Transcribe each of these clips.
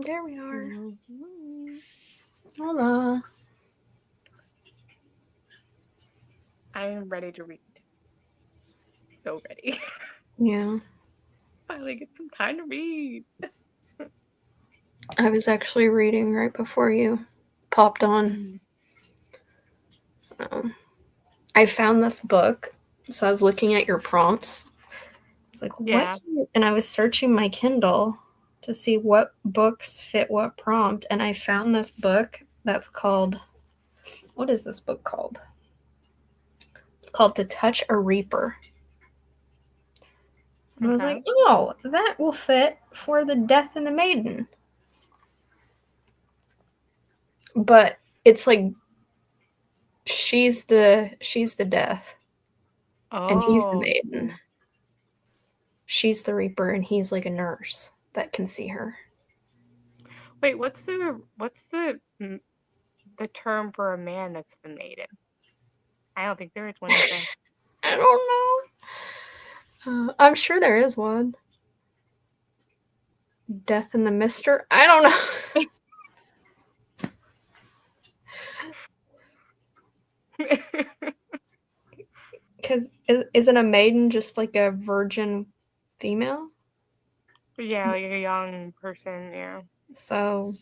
There we are. Mm-hmm. Hola. I am ready to read. So ready. Yeah. Finally get some time to read. I was actually reading right before you popped on. So I found this book. So I was looking at your prompts. I was like, Yeah. And I was searching my Kindle to see what books fit what prompt. And I found this book that's called, what is this book called? It's called To Touch a Reaper. And I was like, oh, that will fit for the Death and the Maiden. But it's like she's the death. And he's the maiden. She's the reaper and he's like a nurse that can see her. Wait, what's the term for a man that's the maiden? I don't think there is one, is there? I don't know. I'm sure there is one. Death and the Mister? I don't know. Because isn't a maiden just like a virgin female? Yeah, like a young person, yeah. So,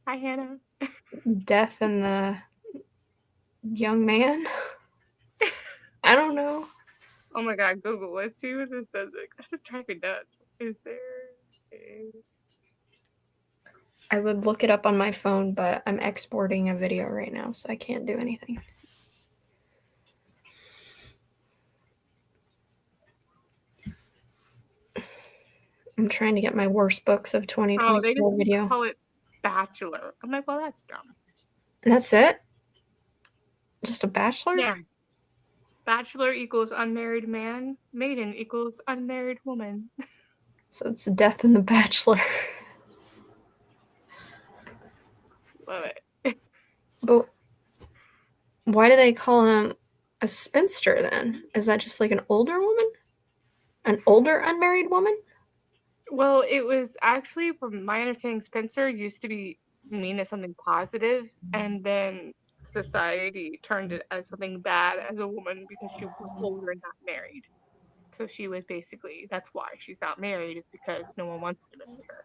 Hi, Hannah. death and the young man? I don't know. Oh my god, Google, let's see what this says. That's driving me nuts. Is there a... I would look it up on my phone, but I'm exporting a video right now, so I can't do anything. I'm trying to get my worst books of 2024 they just video. call it Bachelor. I'm like, well, that's dumb. And that's it? Just a bachelor? Yeah. Bachelor equals unmarried man. Maiden equals unmarried woman. So it's Death and the Bachelor. Love it. But why do they call him a spinster then? Is that just like an older woman? An older unmarried woman? Well, it was actually, from my understanding, Spencer used to be mean as something positive, and then society turned it as something bad as a woman because she was older and not married. So she was basically, that's why she's not married, is because no one wants to marry her.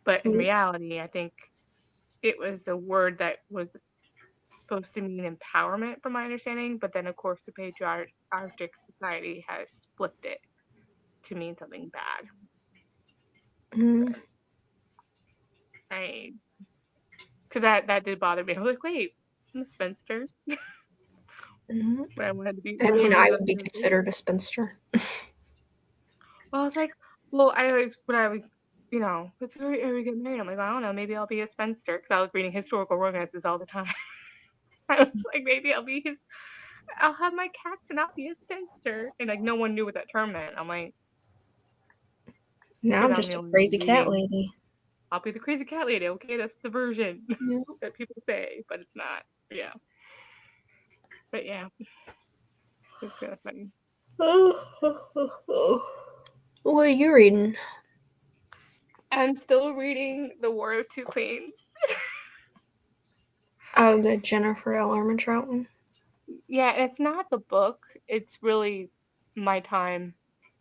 But in reality, I think it was a word that was supposed to mean empowerment, from my understanding, but then, of course, the patriarchic society has flipped it to mean something bad. Mm. Because that did bother me. I was like, wait, I'm a spinster. Mm-hmm. But I wanted to be. I mean, I would be considered a spinster. Well, I was like, well, when I was, let's are we getting married? I'm like, I don't know, maybe I'll be a spinster, because I was reading historical romances all the time. I was like, maybe I'll have my cats and I'll be a spinster. And like, no one knew what that term meant. I'm like, now I'm just a crazy cat lady. I'll be the crazy cat lady. Okay, that's the version Yeah. that people say, but it's not. Yeah. But yeah, it's kind of funny. What are you reading? I'm still reading The War of Two Queens. Oh, the Jennifer L. Armentrout one? Yeah, it's not the book. It's really my time.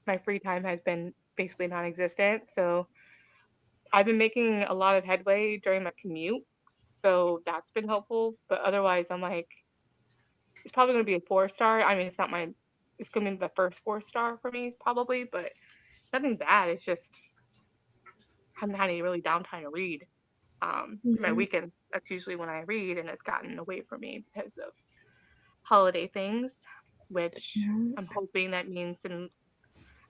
My free time has been basically non-existent. So I've been making a lot of headway during my commute. So that's been helpful. But otherwise, I'm like, it's probably going to be a 4-star. I mean, it's going to be the first 4-star for me, probably, but nothing bad. It's just, I haven't had any really downtime to read. My weekend, that's usually when I read, and it's gotten away from me because of holiday things, which I'm hoping that means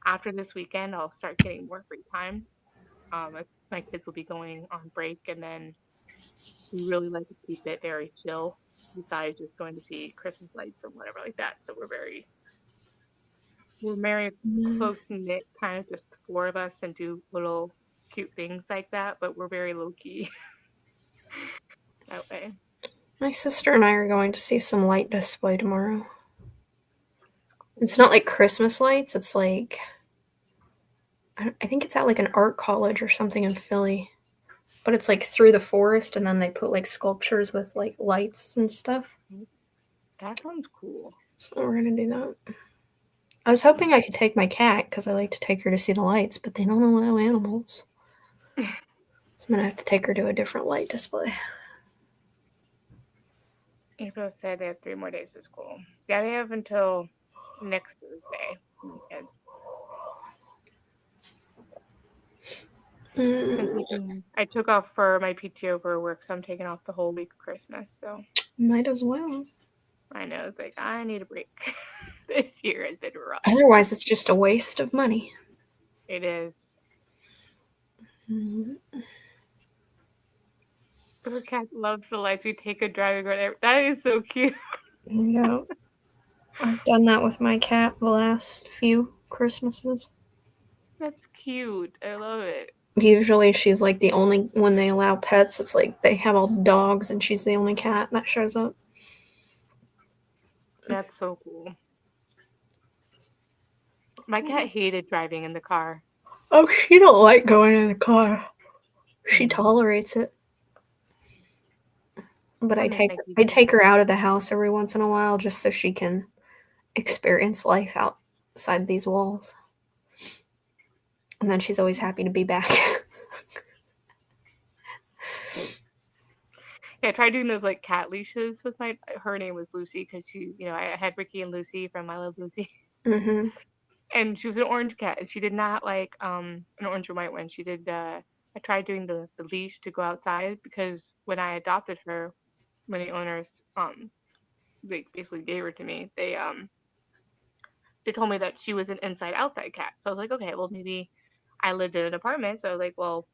after this weekend, I'll start getting more free time. My kids will be going on break, and then we really like to keep it very chill, besides just going to see Christmas lights or whatever like that. So we're very close knit, kind of just the 4 of us, and do little cute things like that. But we're very low key that way. My sister and I are going to see some light display tomorrow. It's not like Christmas lights. It's like I think it's at like an art college or something in Philly, but it's like through the forest, and then they put like sculptures with like lights and stuff. That sounds cool. So we're gonna do that. I was hoping I could take my cat because I like to take her to see the lights, but they don't allow animals. So I'm gonna have to take her to a different light display. April said they have 3 more days of school. Yeah, they have until next Thursday. My kids. I'm Mm, taking. I took off for my PTO for work, so I'm taking off the whole week of Christmas. So might as well. I know it's like I need a break. This year has been rough. Otherwise, it's just a waste of money. It is. Mm, Her cat loves the lights. We take a driving whatever. That is so cute. yeah, I've done that with my cat the last few Christmases. That's cute. I love it. Usually, she's like the only when they allow pets. It's like they have all dogs, and she's the only cat that shows up. That's so cool. My cat hated driving in the car. Oh, she don't like going in the car. She Mm. tolerates it, but I'm gonna make you I do take her out of the house every once in a while just so she can experience life outside these walls. And then she's always happy to be back. Yeah, I tried doing those like cat leashes with my. Her name was Lucy because I had Ricky and Lucy from I Love Lucy, Hmm. and she was an orange cat, and she did not like an orange and white one. She did. I tried doing the leash to go outside because when I adopted her, when the owners like basically gave her to me, they told me that she was an inside outside cat. So I was like, okay, well maybe I lived in an apartment, so I was like, well,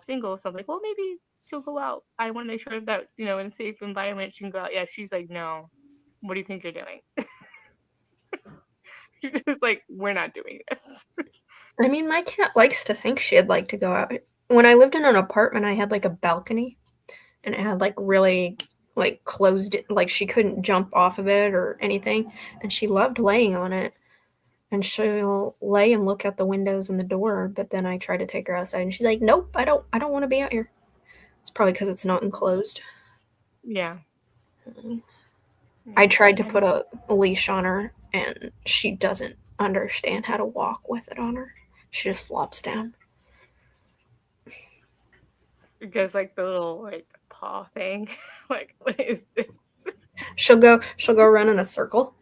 single, so I'm like, well maybe she'll go out. I want to make sure that in a safe environment she can go out. Yeah, she's like, no, what do you think you're doing? She's just like, we're not doing this. I mean, my cat likes to think she'd like to go out. When I lived in an apartment, I had like a balcony, and it had like really like closed it, like she couldn't jump off of it or anything, and she loved laying on it. And she'll lay and look out the windows and the door, but then I try to take her outside, and she's like, "Nope, I don't want to be out here." It's probably because it's not enclosed. Yeah. I Yeah. tried to put a leash on her, and she doesn't understand how to walk with it on her. She just flops down. It goes like the little like paw thing. Like, what is this? She'll go run in a circle,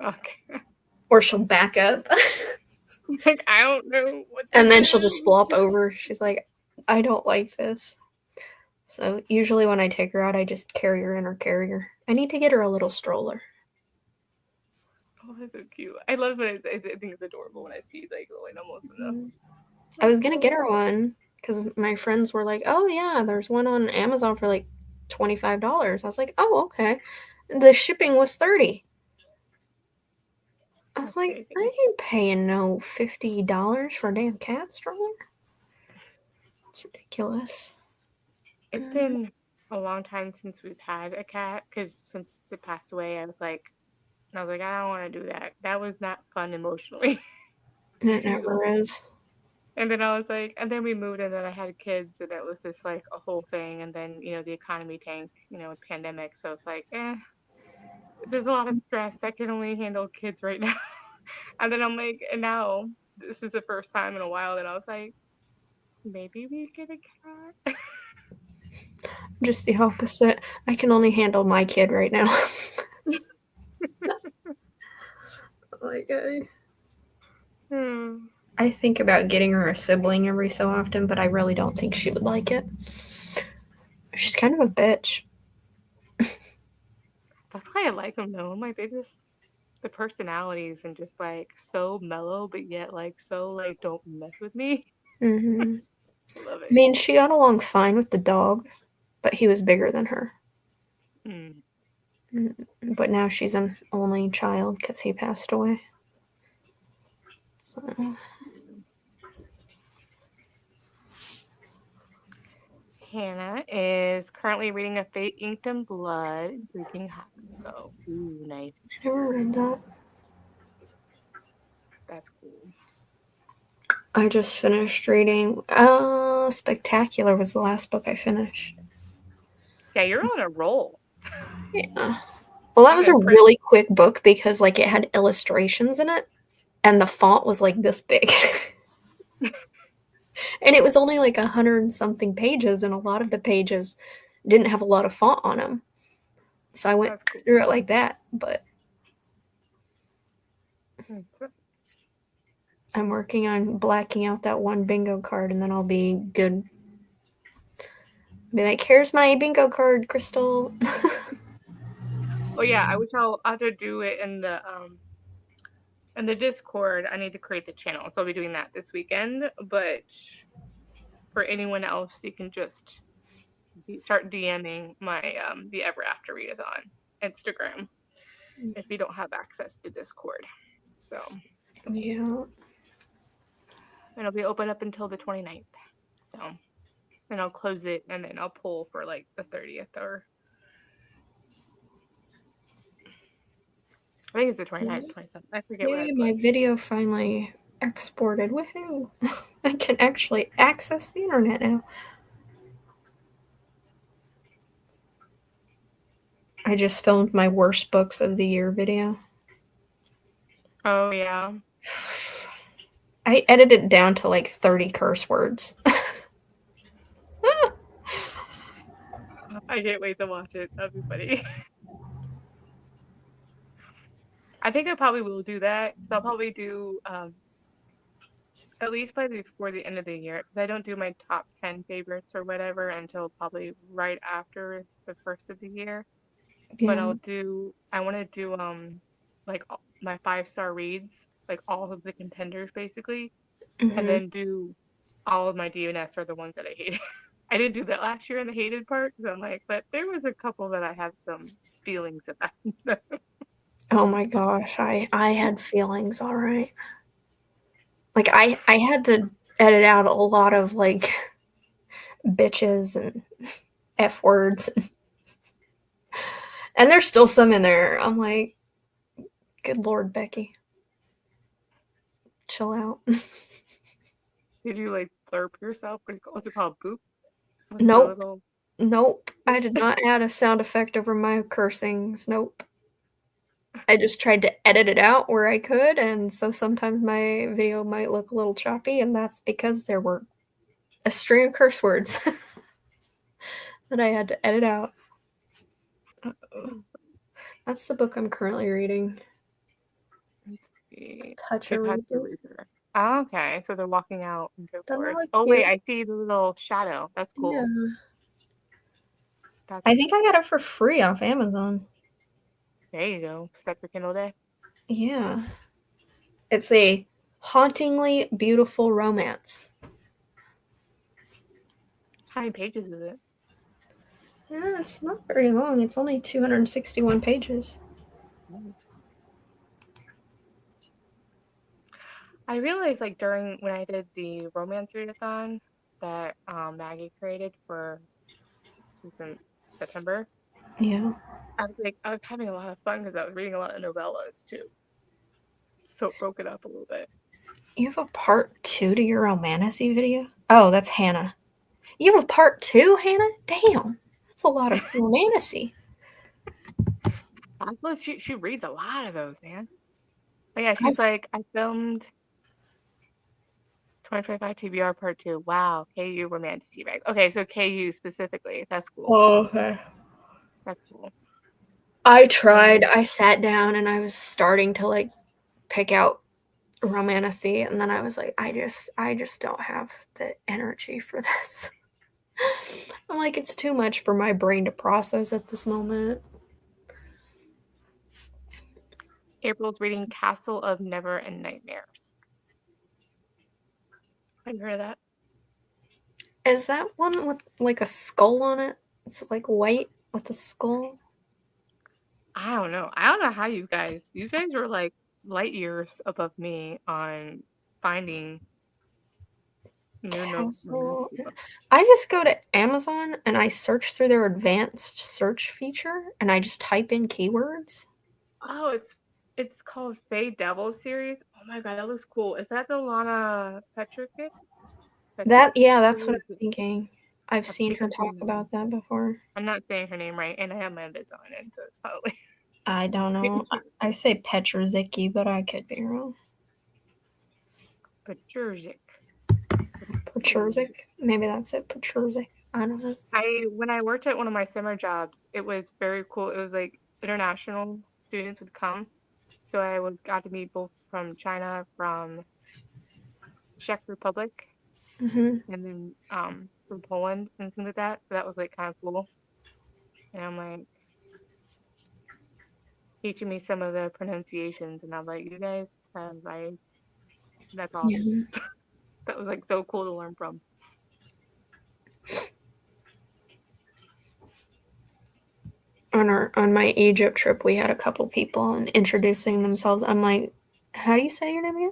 Okay. or she'll back up, Like, I don't know what to and then she'll just do. flop over. She's like, "I don't like this." So usually when I take her out, I just carry her in her carrier. I need to get her a little stroller. Oh, that's so cute. I love it. I think it's adorable when I see like going almost enough. I Like, was gonna get oh, her one because my friends were like, "Oh yeah, there's one on Amazon for like $25." I was like, "Oh okay." The shipping was 30. I was that's like, crazy. I ain't paying no $50 for a damn cat stroller. It's ridiculous. It's been a long time since we've had a cat because since it passed away, I was like, I don't want to do that. That was not fun emotionally It to never is. And then I was like, and then we moved, and then I had kids, and it was just like a whole thing. And then the economy tanked, with pandemic. So it's like, there's a lot of stress. I can only handle kids right now. And then I'm like, and now this is the first time in a while that I was like, maybe we get a cat. Just the opposite. I can only handle my kid right now. like Hmm. I think about getting her a sibling every so often, but I really don't think she would like it. She's kind of a bitch. That's why I like them though. I'm like, they just the personalities and just like so mellow, but yet like so like don't mess with me. Hmm. Love I it. mean, she got along fine with the dog, but he was bigger than her. Mm. Mm, but now she's an only child because he passed away. So, Hannah is currently reading A Fate Inked in Blood, drinking hot cocoa. Ooh, nice. I never read that. That's cool. I just finished reading Spectacular was the last book I finished. Yeah, you're on a roll. Yeah. Well, that I'm was a impressed. really quick book because like it had illustrations in it and the font was like this big. And it was only like 100 and something pages and a lot of the pages didn't have a lot of font on them. So I went That's cool. through it like that, but Mm, I'm working on blacking out that one bingo card and then I'll be good. Be like, here's my bingo card, Crystal. Oh yeah, I wish I'll either do it in the Discord. I need to create the channel, so I'll be doing that this weekend. But for anyone else, you can just start DMing my the Ever After Readathon Instagram if you don't have access to Discord. So Yeah. it'll be open up until the 29th. So then I'll close it and then I'll pull for like the 30th or I think it's the 29th, 27th. I forget what I Yay, put. my video finally exported. Woohoo! I can actually access the internet now. I just filmed my worst books of the year video. Oh yeah. I edited it down to like 30 curse words. I can't wait to watch it. That'll be funny. I think I probably will do that. So I'll probably do at least by before the end of the year because I don't do my top 10 favorites or whatever until probably right after the first of the year. But Yeah. I want to do like my 5-star reads, like all of the contenders basically, and Hmm. then do all of my DNS are the ones that I hate. I didn't do that last year in the hated part because I'm like, but there was a couple that I have some feelings about. Oh my gosh, I had feelings, all right. Like I had to edit out a lot of like bitches and F words. And there's still some in there. I'm like, good lord, Becky, chill out. Did you like blurp yourself? What's it called? Boop? What's the Nope. little Nope. I did not add a sound effect over my cursings. Nope. I just tried to edit it out where I could, and so sometimes my video might look a little choppy, and that's because there were a string of curse words that I had to edit out. Uh-oh. That's the book I'm currently reading. let's see. Touch The a touch Reaper. eraser. Oh, okay, so they're walking out into a Doesn't that forest. look Oh wait, cute? I see the little shadow. That's Yeah. cool. That's I think cool. I got it for free off Amazon. There you go. Start your Kindle day. Yeah. It's a hauntingly beautiful romance. How many pages is it? Yeah, it's not very long. It's only 261 pages. Nice. I realized like during when I did the romance readathon that Maggie created for was in September, Yeah. I was having a lot of fun because I was reading a lot of novellas too. So it broke it up a little bit. You have a part two to your Romantasy video? Oh, that's Hannah. You have a part two, Hannah? Damn. That's a lot of Romantasy. Look, she reads a lot of those, man. But yeah, I've, she's like, I filmed 2025 TBR part two. Wow, KU romantic bags. Okay, so KU specifically. That's cool. oh, okay. That's cool. I tried. Um, I sat down and I was starting to like pick out Romantasy, and then I was like, I just don't have the energy for this. I'm like, it's too much for my brain to process at this moment. April's reading Castle of Never and Nightmares. Have you heard of that? Is that one with like a skull on it? It's like white with a skull. I don't know. I don't know how you guys are like light years above me on finding new Castle. romantic books. I just go to Amazon and I search through their advanced search feature and I just type in keywords. Oh, it's called Fae Devil series. Oh Oh my god, that looks cool. Is that the Lana Petrific? That yeah, that's what I'm Petrific. thinking. I've seen her talk about that before. I'm not saying her name right, and I have my bits on it, so it's probably I don't know. I say Petrozicki, but I could be wrong. Petrurzik. Petrurzik? Maybe that's it. Petrurzik. I don't know. When I worked at one of my summer jobs, it was very cool. It was like international students would come, so I would got to meet both from China, from Czech Republic, Hmm. and then from Poland and things like that. So that was like kind of cool. And I'm like teaching me some of the pronunciations, and I'm like, you guys have like that's awesome. Yeah. That was like so cool to learn from. On my Egypt trip, we had a couple people and introducing themselves. I'm like, "How do you say your name again?"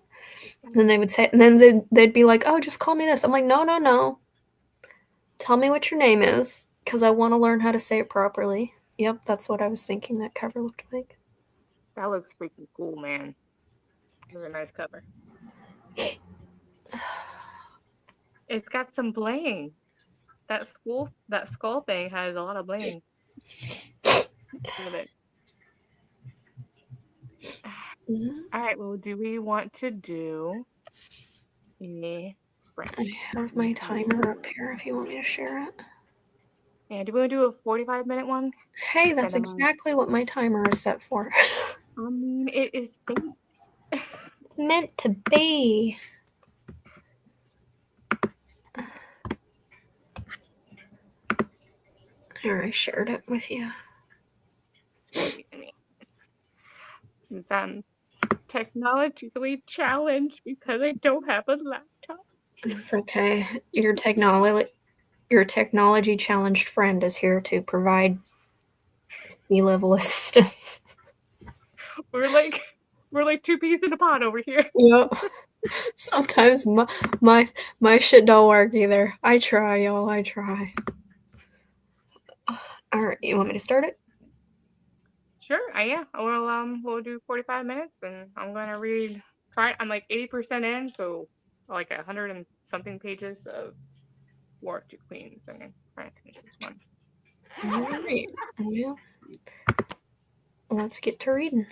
And then they would say, and then they'd be like, "Oh, just call me this." I'm like, "No, no, no. Tell me what your name is, because I want to learn how to say it properly." Yep, that's what I was thinking that cover looked like. That looks freaking cool, man. It was a nice cover. It's got some bling. That skull thing has a lot of bling with it. Mhm. All right, well, do we want to do a sprint? I have my timer up here if you want me to share it. Yeah, do we want to do a 45-minute one? Hey, that's Instead of, exactly what my timer is set for. I mean, it is space. It's meant to be. Here, I shared it with you. Sweet. I mean, since I'm technologically challenged because I don't have a laptop. It's okay. Your technology challenged friend is here to provide sea-level assistance. We're like we're like two peas in a pod over here. Yep. Sometimes my my shit don't work either. I try, y'all. I try. All right, you want me to start it? Sure, yeah. We'll do 45 minutes, and I'm gonna read. Try. I'm like 80% in, so like 100 and something pages of War to Queens, and I'm trying to finish this one. All right. Well, let's get to reading.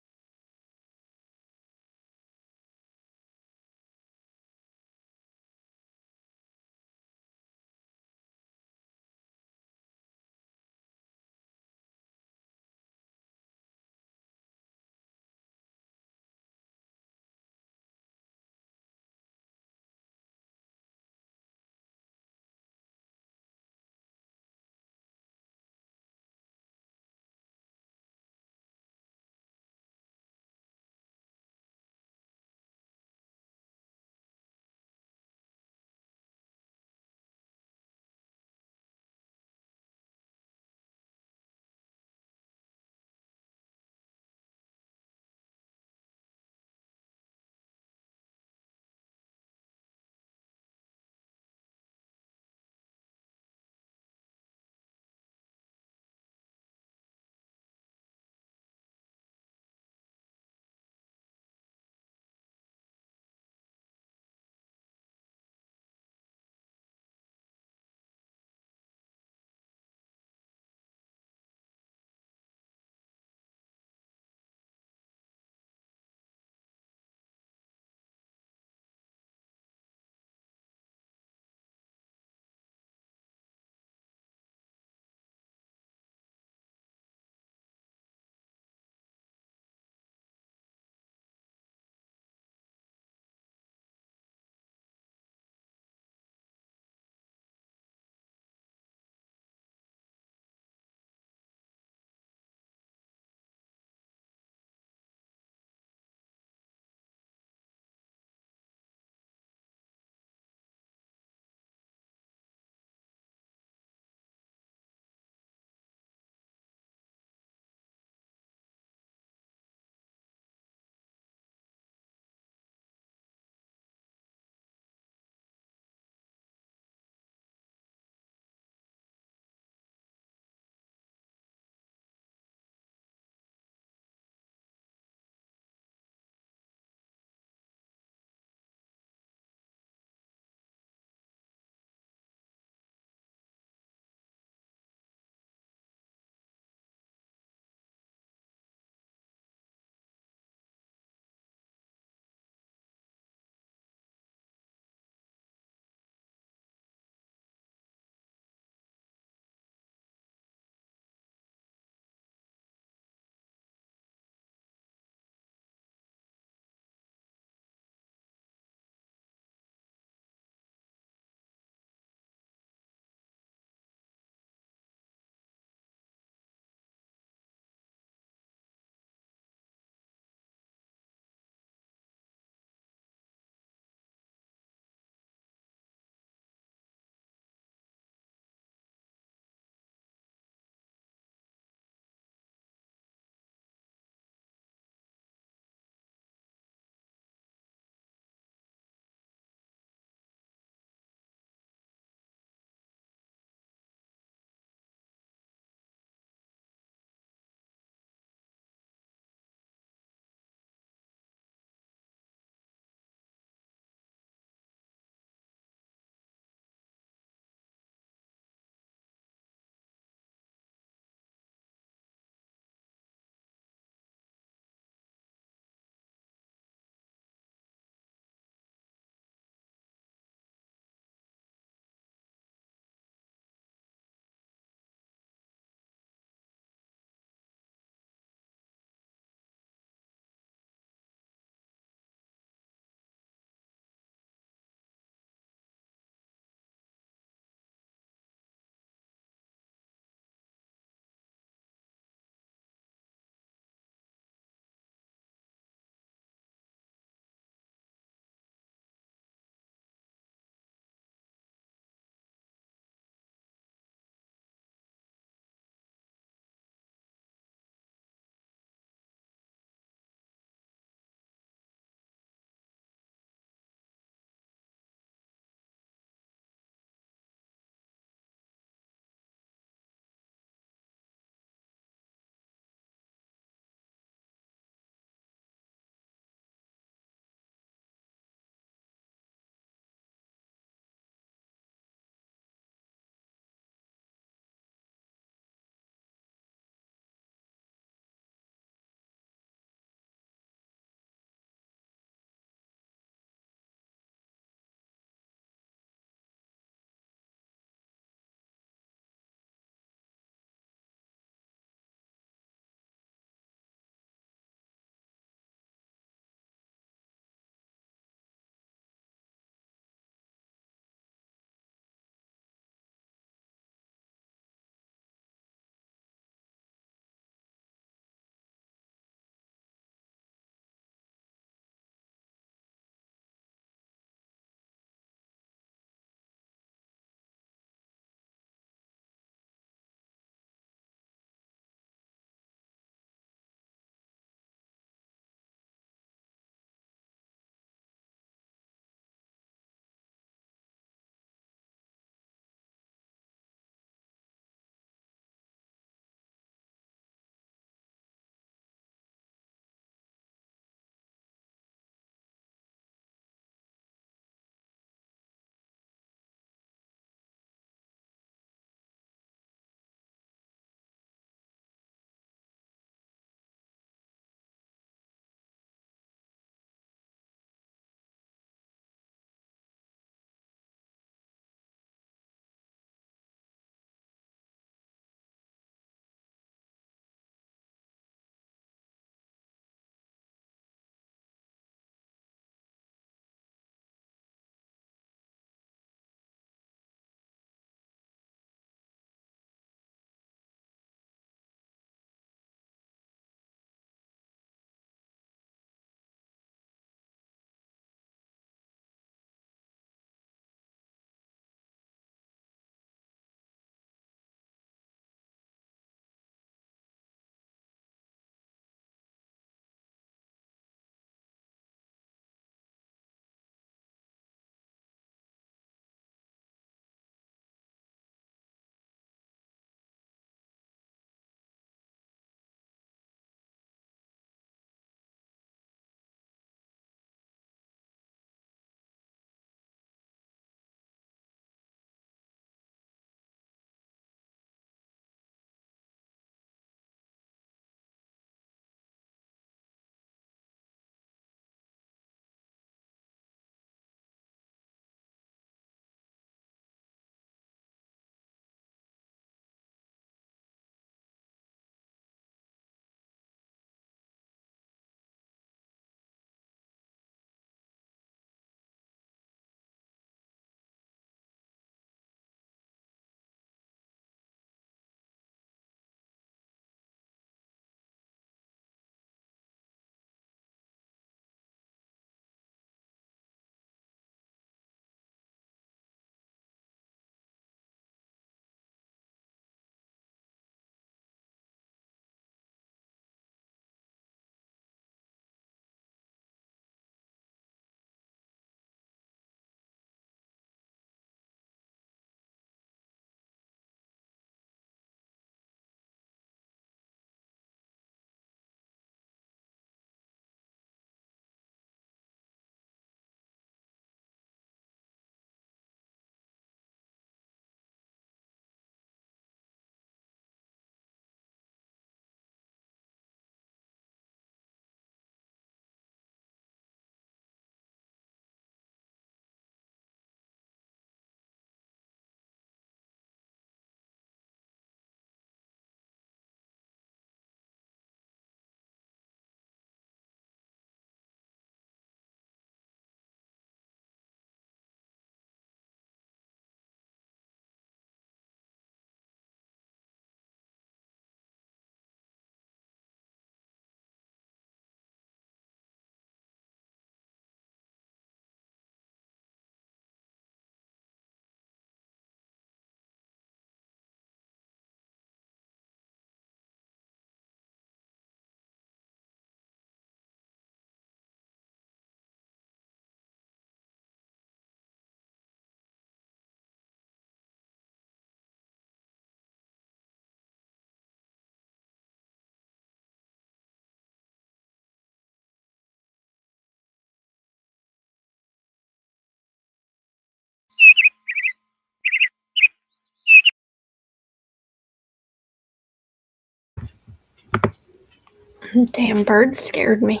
Damn bird scared me.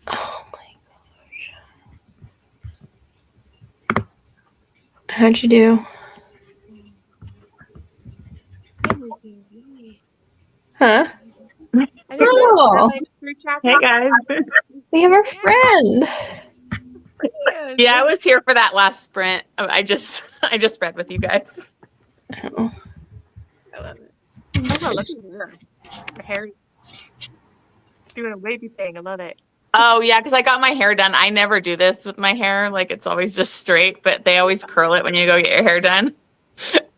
Oh my gosh. How'd you do? Huh? I just read Oh, like 3 chapters. Hey guys. we have our friend. Yeah, I was here for that last sprint. I just read with you guys. Oh. I love it. Oh, look at her. My hair is doing a wavy thing. I love it. Oh yeah, because I got my hair done. I never do this with my hair. Like it's always just straight, but they always curl it when you go get your hair done.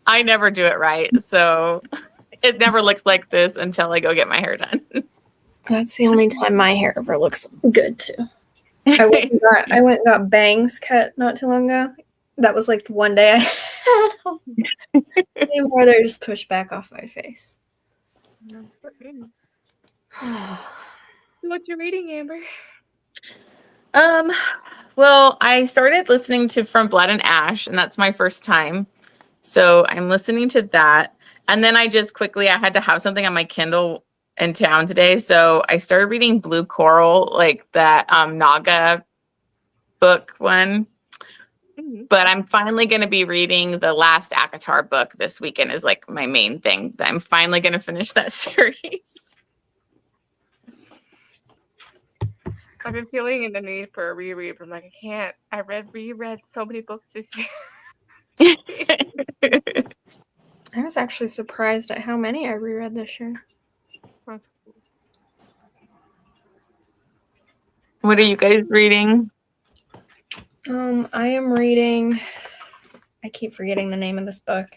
I never do it right. So it never looks like this until I go get my hair done. That's the only time my hair ever looks good too. I went and got bangs cut not too long ago. That was like the one day I anymore they're just pushed back off my face. What you reading, Amber? Well, I started listening to From Blood and Ash, and that's my first time. So I'm listening to that. And then I had to have something on my Kindle in town today. So I started reading Blue Coral, like that Naga book one. Mm-hmm. But I'm finally going to be reading the last Akatar book this weekend is like my main thing. I'm finally going to finish that series. I've been feeling the need for a reread, but I'm like, I can't. I reread so many books this year. I was actually surprised at how many I reread this year. What are you guys reading? I am reading, I keep forgetting the name of this book.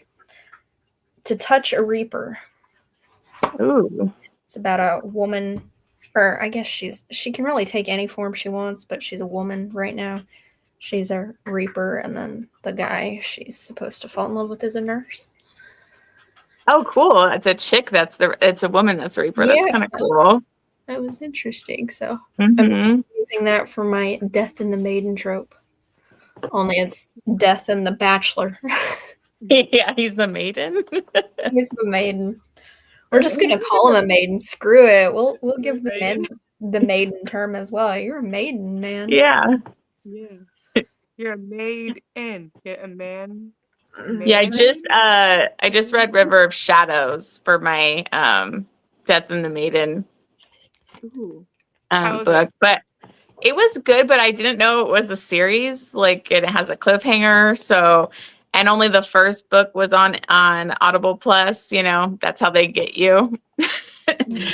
To Touch a Reaper. Ooh. It's about a woman, or I guess she can really take any form she wants, but she's a woman right now. She's a reaper, and then the guy she's supposed to fall in love with is a nurse. Oh, cool. It's a chick it's a woman that's a reaper. Yeah. That's kind of cool. That was interesting. So Mm-hmm. I'm using that for my death in the maiden trope. Only it's death in the bachelor. Yeah, he's the maiden. He's the maiden. We're just gonna call him a maiden. Screw it. We'll give the men the maiden term as well. You're a maiden, man. Yeah. Yeah. You're a maiden. Get a man. Yeah, I just read River of Shadows for my Death in the Maiden book, but it was good, but I didn't know it was a series. Like it has a cliffhanger, so and only the first book was on Audible Plus, that's how they get you.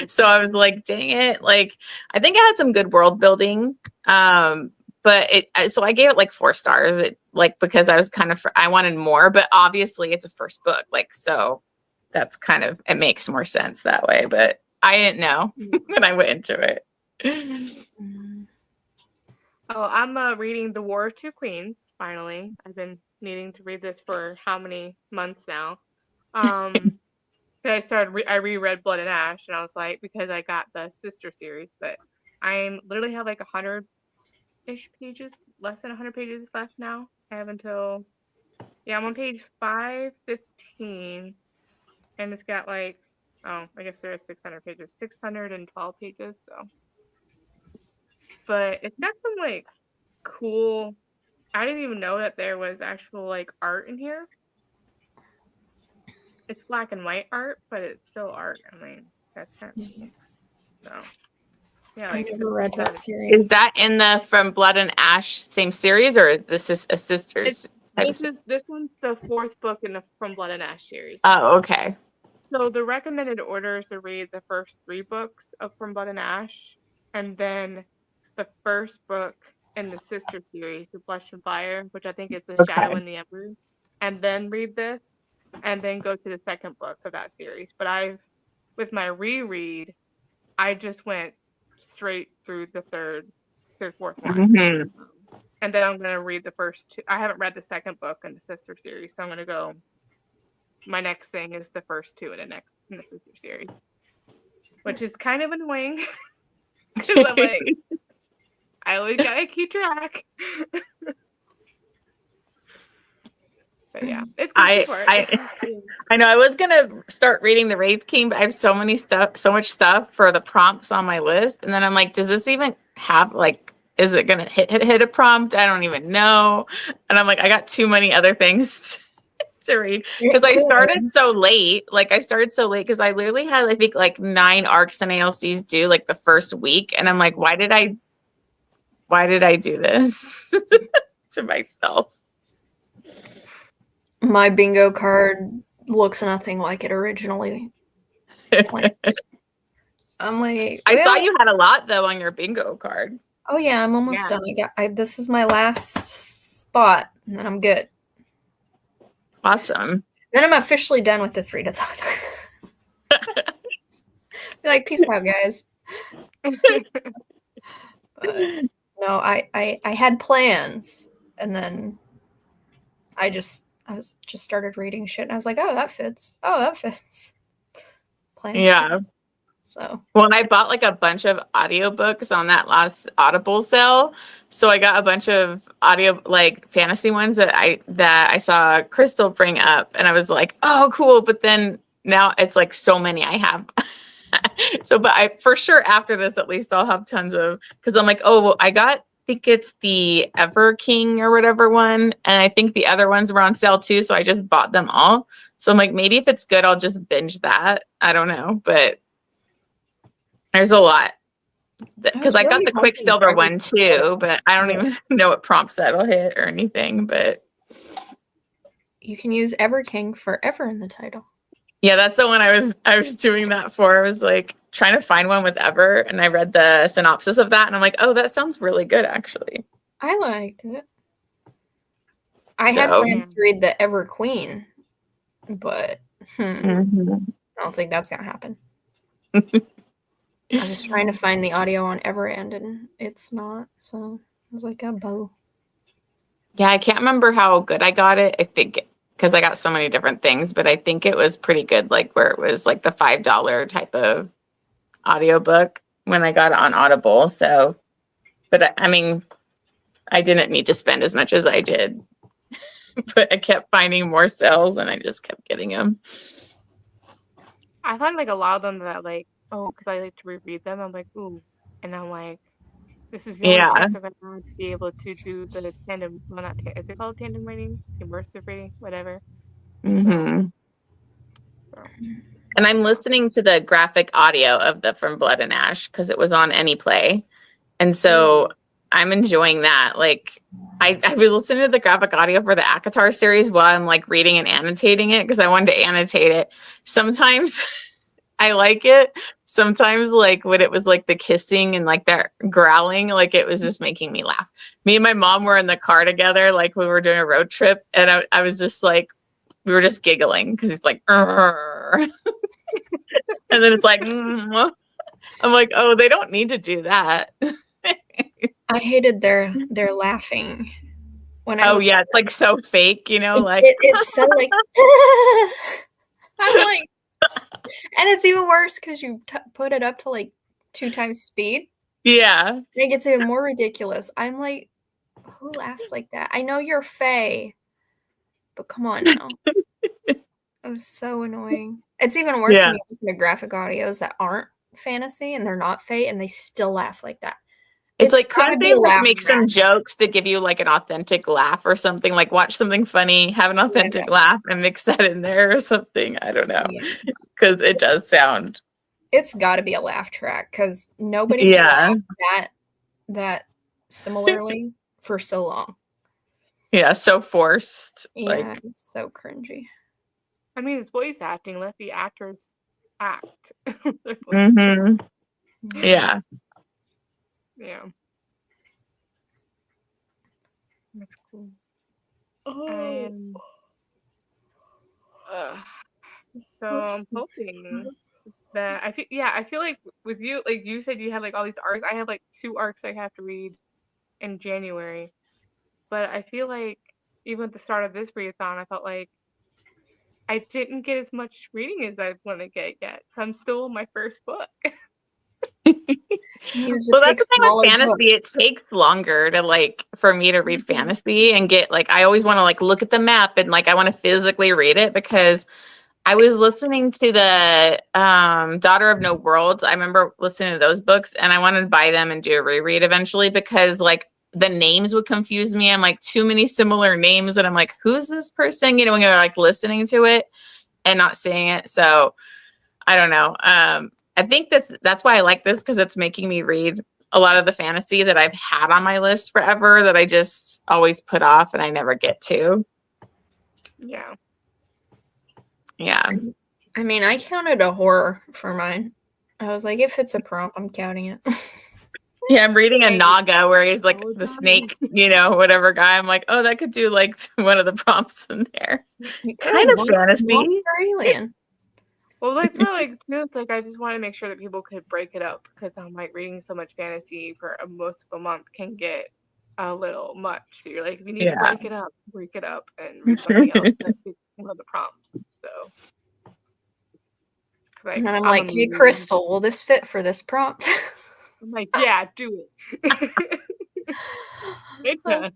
So I was like, dang it. Like I think it had some good world building. But so I gave it like 4 stars. Because I was I wanted more, but obviously it's a first book. So that's it makes more sense that way, but I didn't know when I went into it. Oh, I'm reading The War of Two Queens, finally. I've been needing to read this for how many months now. I reread Blood and Ash, and I was like, because I got the sister series, but I literally have like 100-ish pages, less than 100 pages left now. I have until, I'm on page 515, and it's got I guess there are 600 pages, 612 pages, so. But it's got some cool, I didn't even know that there was actual art in here. It's black and white art, but it's still art. I mean, that's kind of cool. So, yeah, I never read that series. Is that in the From Blood and Ash same series, or this is a sisters? This one's the 4th book in the From Blood and Ash series. Oh, okay. So the recommended order is to read the first 3 books of From Blood and Ash, and then the first book in the sister series, The Flesh and Fire, which I think is The Shadow and the Ember, and then read this, and then go to the second book of that series. But with my reread, I just went straight through the third, 4th one. Mm-hmm. And then I'm going to read the first 2. I haven't read the second book in the sister series, so I'm going to go. My next thing is the first 2 in the sister series, which is kind of annoying because I'm like, I always gotta keep track. But yeah, it's good so far. I know I was gonna start reading the Wraith King, but I have so much stuff for the prompts on my list, and then I'm like, does this even have like? Is it gonna hit a prompt? I don't even know, and I'm like, I got too many other things to read because I started so late. Like I started so late because I literally had I think like 9 arcs and ALCs due like the first week, and I'm like, why did I do this to myself? My bingo card looks nothing like it originally planned. I'm like, I saw you had a lot though on your bingo card. Oh yeah, I'm almost done. This is my last spot, and then I'm good. Awesome. Then I'm officially done with this readathon. Be like, peace out, guys. But no, I had plans, and then I was just started reading shit, and I was like, oh, that fits. Oh, that fits. Plans. Yeah. So. Well, and I bought like a bunch of audiobooks on that last Audible sale. So I got a bunch of audio like fantasy ones that I saw Crystal bring up, and I was like, oh, cool. But then now it's like so many I have. So, but I for sure after this, at least I'll have tons of because I'm like, oh, well, I think it's the Ever King or whatever one, and I think the other ones were on sale too. So I just bought them all. So I'm like, maybe if it's good, I'll just binge that. I don't know, but there's a lot because I got the Quicksilver one too, but I don't even know what prompts that'll hit or anything. But you can use Ever King forever in the title. Yeah, that's the one I was doing that for. I was like trying to find one with Ever, and I read the synopsis of that, and I'm like, oh, that sounds really good, actually. I liked it. I had plans to read the Ever Queen, but I don't think that's gonna happen. I was trying to find the audio on Everend, and it's not. So I was like, a bow. Yeah, I can't remember how good I got it. I think because I got so many different things, but I think it was pretty good, like where it was like the $5 type of audiobook when I got it on Audible. So, but I mean, I didn't need to spend as much as I did, but I kept finding more sales and I just kept getting them. I find like a lot of them that like, oh, because I like to reread them. I'm like, ooh, and I'm like, this is the only chance I'm gonna have to be able to do the tandem. Well, not is it called tandem reading, immersive reading, whatever. Mm-hmm. So. And I'm listening to the graphic audio of the From Blood and Ash because it was on AnyPlay, and so I'm enjoying that. Like, I was listening to the graphic audio for the ACOTAR series while I'm like reading and annotating it because I wanted to annotate it. Sometimes I like it. Sometimes like when it was like the kissing and like that growling, like it was just making me laugh. Me and my mom were in the car together, like we were doing a road trip, and I was just like, we were just giggling because it's like, and then it's like, I'm like, oh, they don't need to do that. I hated their laughing. When yeah, it's like so fake, you know, like it's so like I'm like, and it's even worse because you put it up to like 2 times speed. Yeah, it gets even more ridiculous. I'm like, who laughs like that? I know you're Faye, but come on now. It was so annoying. It's even worse when you listen to graphic audios that aren't fantasy and they're not Faye and they still laugh like that. It's like, couldn't they like make some jokes to give you like an authentic laugh or something? Like watch something funny, have an authentic laugh and mix that in there or something. I don't know. Because it does sound. It's got to be a laugh track because nobody can laugh that similarly for so long. Yeah, so forced. Yeah, like, it's so cringy. I mean, it's voice acting. Let the actors act. Mm-hmm. Yeah. Yeah. That's cool. Oh. So I'm hoping that I feel like with you, like you said you had like all these arcs. I have like 2 arcs I have to read in January. But I feel like even at the start of this readathon, I felt like I didn't get as much reading as I want to get yet. So I'm still on my first book. You need to Well, pick that's the thing with smaller fantasy. It books. takes longer to like for me to read fantasy and get like I always want to like look at the map and like I want to physically read it because I was listening to the Daughter of No Worlds. I remember listening to those books and I wanted to buy them and do a reread eventually because like the names would confuse me. I'm like too many similar names and I'm like, who's this person? You know, when you're like listening to it and not seeing it. So I don't know. I think that's why I like this because it's making me read a lot of the fantasy that I've had on my list forever that I just always put off and I never get to. Yeah. Yeah. I mean, I counted a horror for mine. I was like, if it's a prompt, I'm counting it. Yeah, I'm reading a Hey, Naga where he's like oh, the darn. snake, you know, whatever guy. I'm like, oh, that could do like one of the prompts in there. You Kind could, of fantasy. monster alien. Well, that's what like too. It's like I just want to make sure that people could break it up because I'm like reading so much fantasy for most of a month can get a little much. So you're like, we need to Yeah. break it up, and read something else that fits one of the prompts. So, like, And then I'm like, hey, Crystal, will this fit for this prompt? I'm like, yeah, do it. It I does.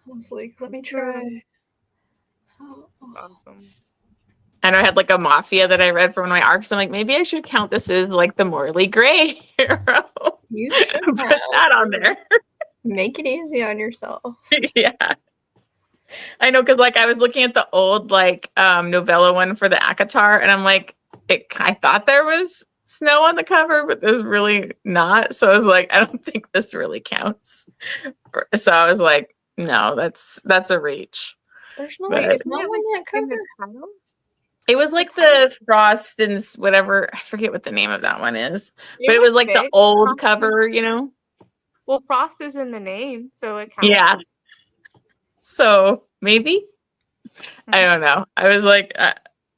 was like, let me try. Oh, Awesome. I know I had like a mafia that I read for one of my arcs. I'm like, maybe I should count this as like the morally gray hero. you should Put have. that on there. Make it easy on yourself. Yeah. I know because like I was looking at the old like novella one for the Akatar and I'm like, I thought there was snow on the cover, but there's really not. So I was like, I don't think this really counts. So I was like, no, that's a reach. There's no But snow on that In the cover. title? it was like the Frost and whatever. I forget what the name of that one is, but it was like the fit. old Frost cover, you know? Well, Frost is in the name, so it counts. Yeah. So maybe. I don't know. I was like,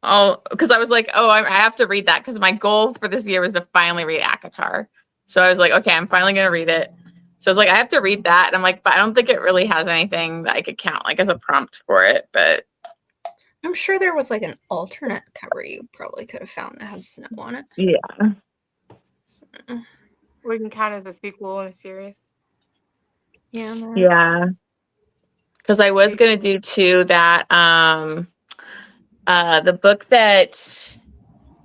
because I was like, oh, I have to read that because my goal for this year was to finally read Akatar. So I was like, okay, I'm finally gonna read it. So I was like, I have to read that, and I'm like, but I don't think it really has anything that I could count like as a prompt for it. But I'm sure there was like an alternate cover you probably could have found that had snow on it. yeah, So, We can count as a sequel in a series. yeah. No. yeah. Because I was gonna do too that the book that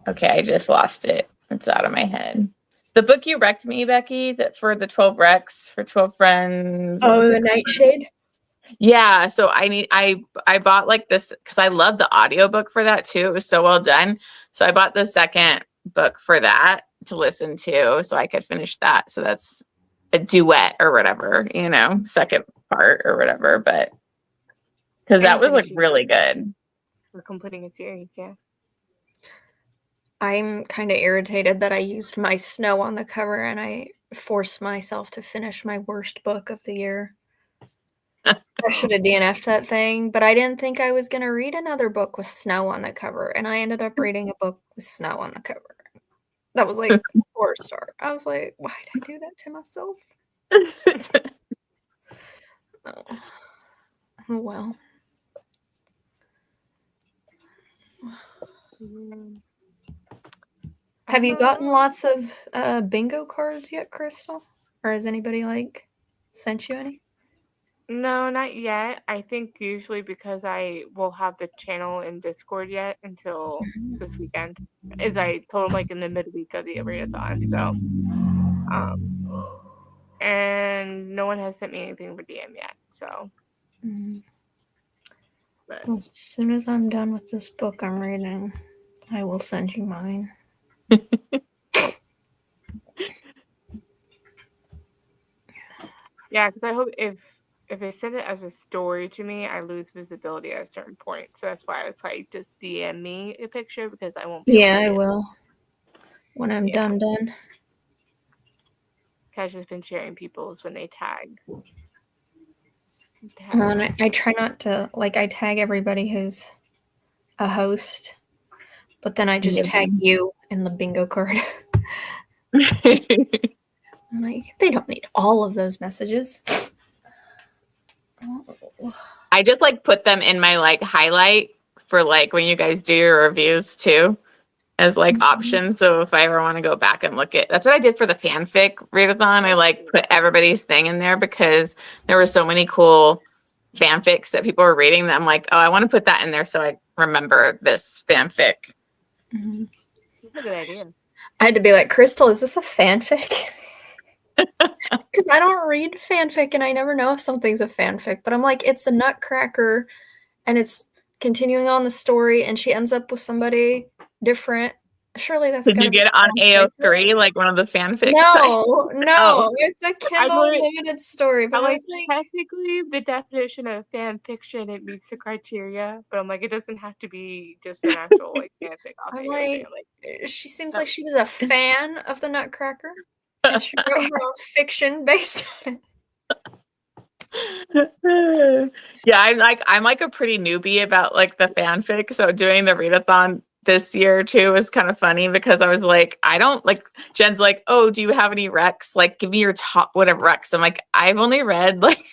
okay, I just lost it. It's out of my head. The book you wrecked me, Becky, that for the 12 Recs for 12 friends. Oh, the Nightshade. Yeah, so I bought like this because I love the audiobook for that too. It was so well done. So I bought the second book for that to listen to so I could finish that. So that's a duet or whatever, you know, second part or whatever. But because that was like really good. We're completing a series, yeah. I'm kind of irritated that I used my snow on the cover and I forced myself to finish my worst book of the year. I should have DNF'd that thing, but I didn't think I was going to read another book with snow on the cover, and I ended up reading a book with snow on the cover. That was like 4-star. I was like, why did I do that to myself? Oh well. Have you gotten lots of bingo cards yet, Crystal? Or has anybody like sent you any? No, not yet. I think usually because I will have the channel in Discord yet until this weekend, as I told them like in the midweek of the arenathon. So, and no one has sent me anything for DM yet. So, but As soon as I'm done with this book I'm reading, I will send you mine. yeah, because I hope if they send it as a story to me, I lose visibility at a certain point. So that's why it's like just DM me a picture because I won't be able to Yeah, I see it. will. When I'm done. Cash has been sharing people's when they tag. And I try not to, like, I tag everybody who's a host, but then I just tag you in the bingo card. I'm like, they don't need all of those messages. I just like put them in my like highlight for like when you guys do your reviews too. as like options. So if I ever want to go back and look at, that's what I did for the fanfic readathon. I like put everybody's thing in there because there were so many cool fanfics that people were reading that I'm like, oh, I want to put that in there so I remember this fanfic. That's a good idea. I had to be like, Crystal, is this a fanfic? Because I don't read fanfic and I never know if something's a fanfic, but I'm like, it's a nutcracker and it's continuing on the story and she ends up with somebody different. Surely that's Did gotta you be get it on fanfic. AO3, like one of the fanfic sites? No, it's a Kindle know it. Unlimited story, but I'm I like, was like, technically, the definition of fan fiction, it meets the criteria, but I'm like, it doesn't have to be just an actual like fanfic off I'm AO3. like, she seems like she was a fan of the Nutcracker, and she wrote her own fiction based on it. Yeah, I'm like a pretty newbie about like the fanfic. So doing the readathon this year too was kind of funny because I was like, I don't like Jen's like, oh, do you have any recs? Like, give me your top whatever recs. I'm like, I've only read like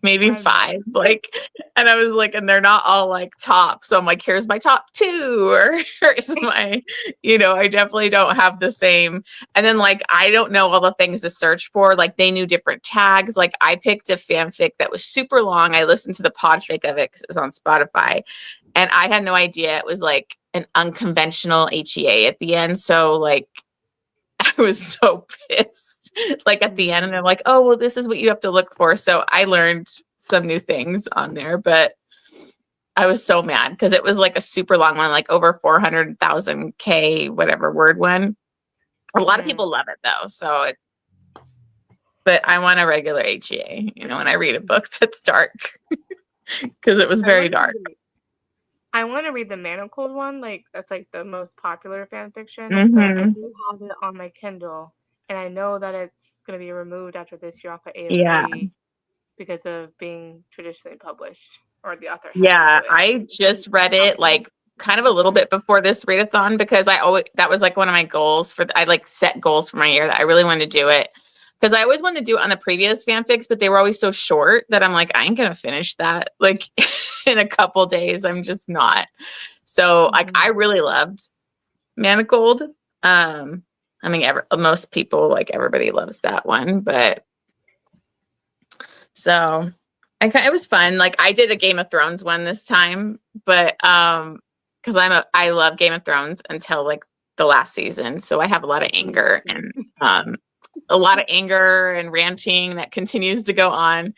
maybe 5, like, and I was like, and they're not all like top. So I'm like, here's my top 2, or here's my, I definitely don't have the same. And then like, I don't know all the things to search for. Like they knew different tags. Like I picked a fanfic that was super long. I listened to the podfic of it because it was on Spotify, and I had no idea it was like an unconventional HEA at the end. So like, I was so pissed. Like at the end, and they're like, oh, well, this is what you have to look for. So I learned some new things on there, but I was so mad because it was like a super long one, like over 400,000 K, whatever word one. A lot of people love it though. So, but I want a regular HEA, when I read a book that's dark because it was very dark. I want to read the Manacled one, like that's like the most popular fan fiction. But I do have it on my Kindle, and I know that it's going to be removed after this year off of AO3 because of being traditionally published, or the author. Yeah, I just read it like kind of a little bit before this readathon because that was like one of my goals I like set goals for my year that I really wanted to do it. Because I always wanted to do it on the previous fanfics, but they were always so short that I'm like, I ain't gonna finish that like in a couple days. I'm just not. So like, I really loved Manacled. I mean, most people, like everybody loves that one, but so it was fun. Like I did a Game of Thrones one this time, but because I love Game of Thrones until like the last season, so I have a lot of anger and ranting that continues to go on.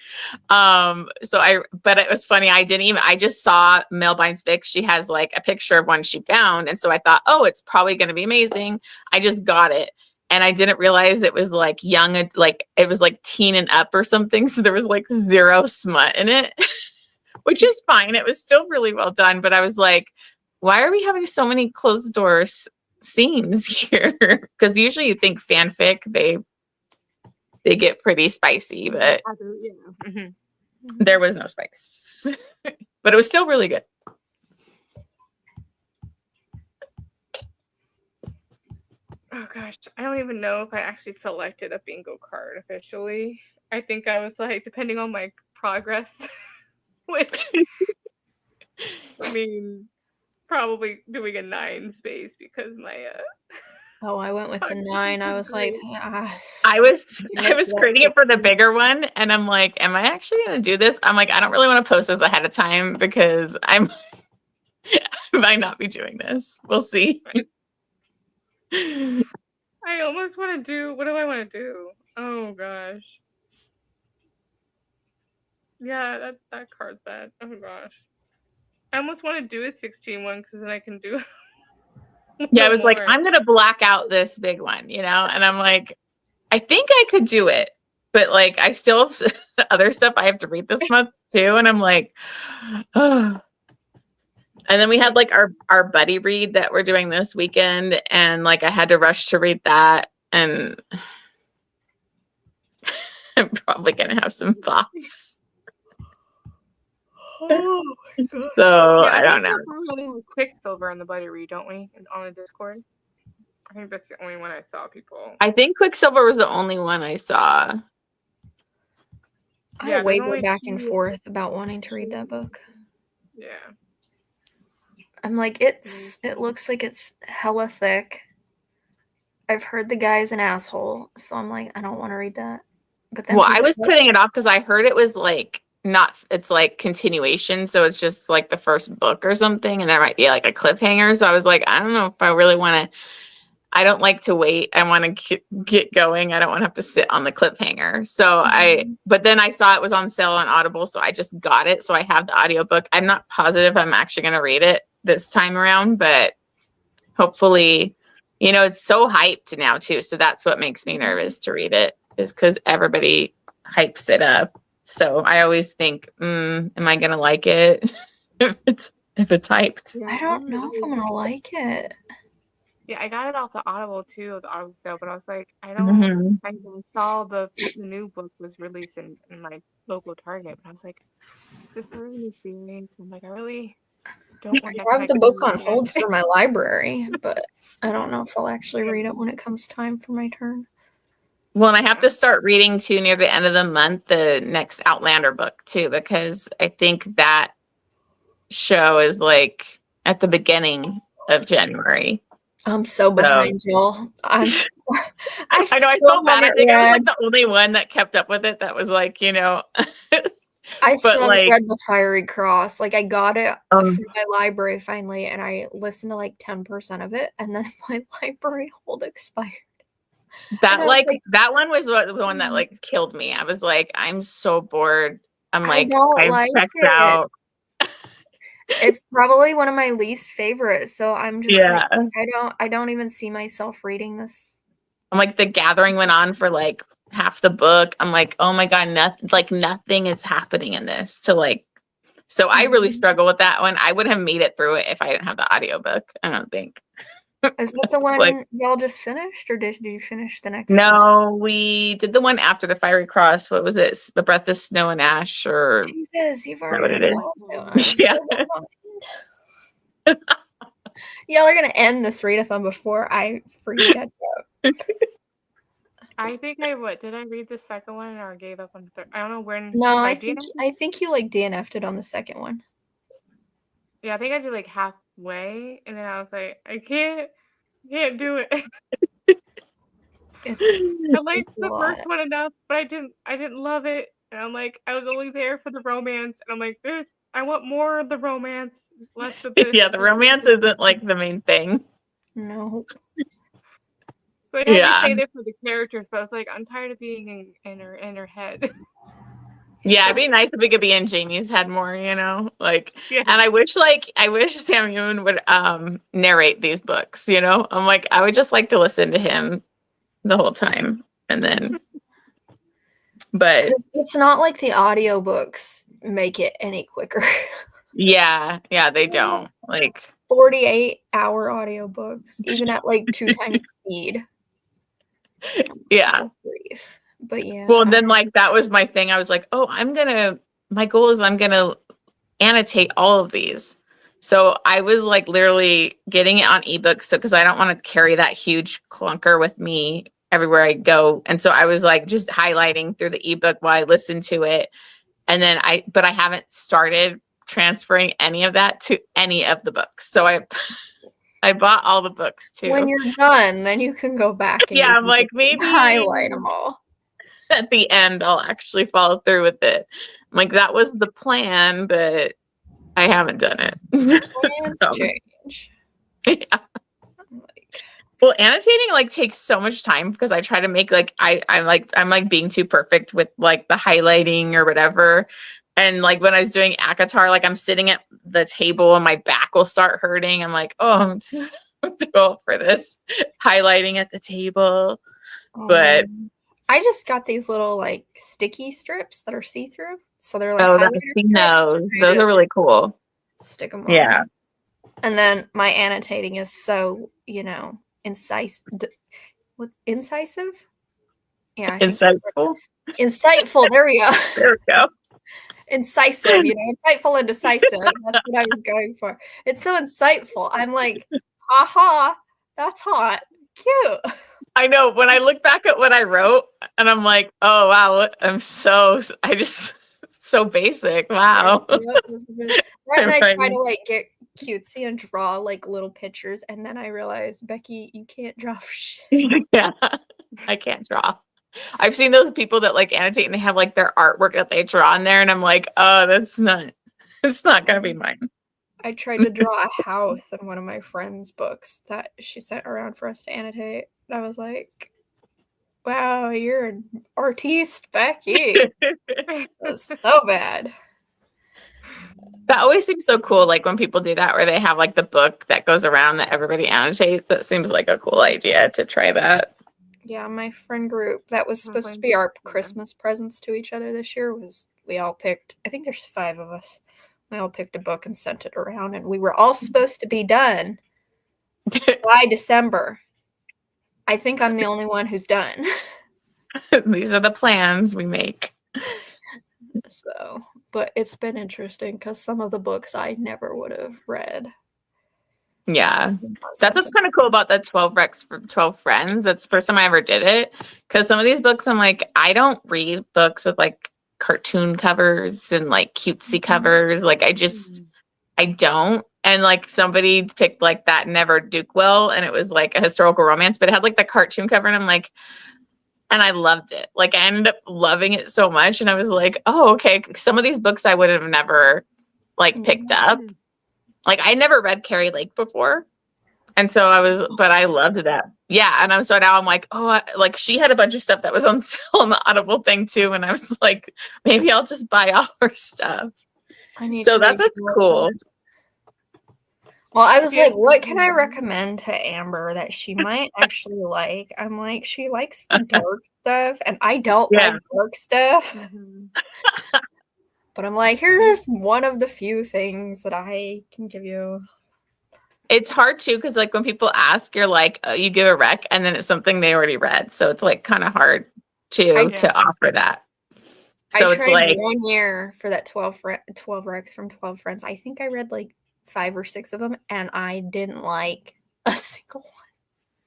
But it was funny. I just saw Mel Bynes Vick. She has like a picture of one she found. And so I thought, oh, it's probably going to be amazing. I just got it. And I didn't realize it was like young, like it was like teen and up or something. So there was like 0 smut in it, which is fine. It was still really well done. But I was like, why are we having so many closed doors scenes here? Because usually you think fanfic, they get pretty spicy, but there was no spice. But it was still really good. Oh gosh, I don't even know if I actually selected a bingo card officially. I think I was like, depending on my progress, which I mean, probably doing a 9 space because my Oh, I went with the 9. I was like, I was creating it for the bigger one, and I'm like, am I actually going to do this? I'm like, I don't really want to post this ahead of time because I might not be doing this. We'll see. I almost want to do. What do I want to do? Oh gosh. Yeah, that card's bad. Oh gosh. I almost want to do a 16 one because then I can do. Yeah, I was like, I'm gonna black out this big one, and I'm like, I think I could do it, but like, I still have other stuff I have to read this month too, and I'm like, oh. And then we had like our buddy read that we're doing this weekend, and like I had to rush to read that, and I'm probably gonna have some thoughts. oh, so I don't know. We have Quicksilver on the buddy read, don't we? On the Discord. I think that's the only one I saw people. I think Quicksilver was the only one I saw. I waver back and forth about wanting to read that book. Yeah. I'm like, it looks like it's hella thick. I've heard the guy's an asshole, so I'm like, I don't want to read that. But then Well, I people was putting it off because I heard it was like not, it's like continuation. So it's just like the first book or something. And there might be like a cliffhanger. So I was like, I don't know if I really want to, I don't like to wait. I want to get going. I don't want to have to sit on the cliffhanger. So but then I saw it was on sale on Audible. So I just got it. So I have the audiobook. I'm not positive I'm actually going to read it this time around, but hopefully, it's so hyped now too. So that's what makes me nervous to read it, is because everybody hypes it up. So I always think, am I gonna like it if it's hyped? I don't know if I'm gonna like it. Yeah, I got it off the Audible too, the Audible sale, but I was like, I don't. I saw the new book was released in my local Target, but I was like, is this a new series? I'm like, I really don't want I have the book on hold for my library, but I don't know if I'll actually read it when it comes time for my turn. Well, and I have to start reading too near the end of the month, the next Outlander book too, because I think that show is like at the beginning of January. I'm so behind, y'all. I know. I felt bad. I think I was like the only one that kept up with it. That was like, I still haven't read The Fiery Cross. Like, I got it from my library finally, and I listened to like 10% of it, and then my library hold expired. That that one was the one that like killed me. I was like, I'm so bored. I'm like, I've checked out. It's probably one of my least favorites. So I'm just like, I don't even see myself reading this. I'm like, The Gathering went on for like half the book. I'm like, oh my God, nothing is happening in this. So I really struggle with that one. I would have made it through it if I didn't have the audiobook, I don't think. Is that the one y'all just finished, or did you finish the next one? No, we did the one after The Fiery Cross. What was it? The Breath of Snow and Ash, or Jesus, you've already read it. Yeah. Y'all are gonna end this readathon before I freak catch up. I think did I read the second one or gave up on the third? I don't know when. No, I think you like DNF'd on the second one. Yeah, I think I did like halfway, and then I was like, I can't do it. I liked the first one enough, but I didn't love it, and I'm like, I was only there for the romance, and I'm like, I want more of the romance, less of this. Yeah, the romance isn't like the main thing. No. But I had to stay there for the characters, but I was like, I'm tired of being in her head. Yeah, it'd be nice if we could be in Jamie's head more, like, and I wish Sam Yoon would narrate these books, I'm like, I would just like to listen to him the whole time, and then, but it's not like the audiobooks make it any quicker. Yeah, they don't, like 48-hour audiobooks, even at like 2 times speed. Yeah. But yeah. Well, then like that was my thing. I was like, my goal is I'm gonna annotate all of these. So I was like literally getting it on ebook. So because I don't want to carry that huge clunker with me everywhere I go. And so I was like just highlighting through the ebook while I listened to it. And then I haven't started transferring any of that to any of the books. So I bought all the books too. When you're done, then you can go back and I'm like, maybe highlight them all. At the end, I'll actually follow through with it. I'm like, that was the plan, but I haven't done it. Plans change. Yeah. Well, annotating like takes so much time because I try to make like I'm being too perfect with like the highlighting or whatever. And like when I was doing ACOTAR, like I'm sitting at the table and my back will start hurting. I'm like, oh, I'm too old for this highlighting at the table. But I just got these little like sticky strips that are see-through. So they're like I've seen those. Those are really cool. Stick them on. Yeah. And then my annotating is so, incisive. What, incisive? Yeah. Insightful. Insightful. There we go. There we go. Incisive, insightful and decisive. That's what I was going for. It's so insightful. I'm like, aha, that's hot. Cute. I know. When I look back at what I wrote and I'm like, oh, wow, I just so basic. Wow. And I try to like cutesy and draw like little pictures, and then I realized, Becky, you can't draw for shit. Yeah, I can't draw. I've seen those people that like annotate and they have like their artwork that they draw in there, and I'm like, oh, it's not gonna be mine. I tried to draw a house in one of my friend's books that she sent around for us to annotate. And I was like, wow, you're an artiste, Becky. It was so bad. That always seems so cool, like when people do that, where they have like the book that goes around that everybody annotates. That seems like a cool idea to try that. Yeah, my friend group, that was supposed to be our Christmas presents to each other this year, was we all picked, I think there's 5 of us. We all picked a book and sent it around, and we were all supposed to be done by December. I think I'm the only one who's done. These are the plans we make. So, but it's been interesting because some of the books I never would have read. Yeah, that's what's kind of cool about the 12 Recs for 12 Friends. That's the first time I ever did it, because some of these books I'm like, I don't read books with like cartoon covers and like cutesy covers. Like I don't. And like somebody picked like That Never Duke Well, and it was like a historical romance, but it had like the cartoon cover, and I'm like, and I loved it. Like I ended up loving it so much, and I was like, oh, okay. Some of these books I would have never like picked up. Like I never read Carrie Lake before. And so but I loved that. Yeah. And so now I'm like, oh, like she had a bunch of stuff that was on sale on the Audible thing too. And I was like, maybe I'll just buy all her stuff. So that's what's cool. Well, I was like, what can I recommend to Amber that she might actually like? I'm like, she likes the dark stuff, and I don't like dark stuff. But I'm like, here's one of the few things that I can give you. It's hard too, because like when people ask, you're like, you give a rec, and then it's something they already read. So it's like kind of hard to offer that. So I it's tried like 1 year for that 12 recs from 12 Friends. I think I read like 5 or 6 of them, and I didn't like a single one.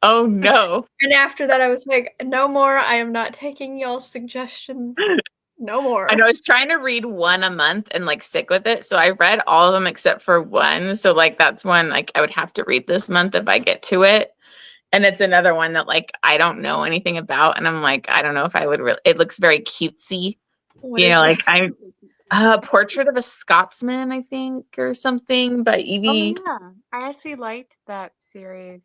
Oh no. And after that, I was like, no more. I am not taking y'all's suggestions. No more. I know I was trying to read one a month and like stick with it. So I read all of them except for one. So like that's one like I would have to read this month if I get to it. And it's another one that like I don't know anything about. And I'm like, I don't know if I would really, it looks very cutesy. Like Portrait of a Scotsman, I think, or something by Evie. Oh, yeah. I actually liked that series.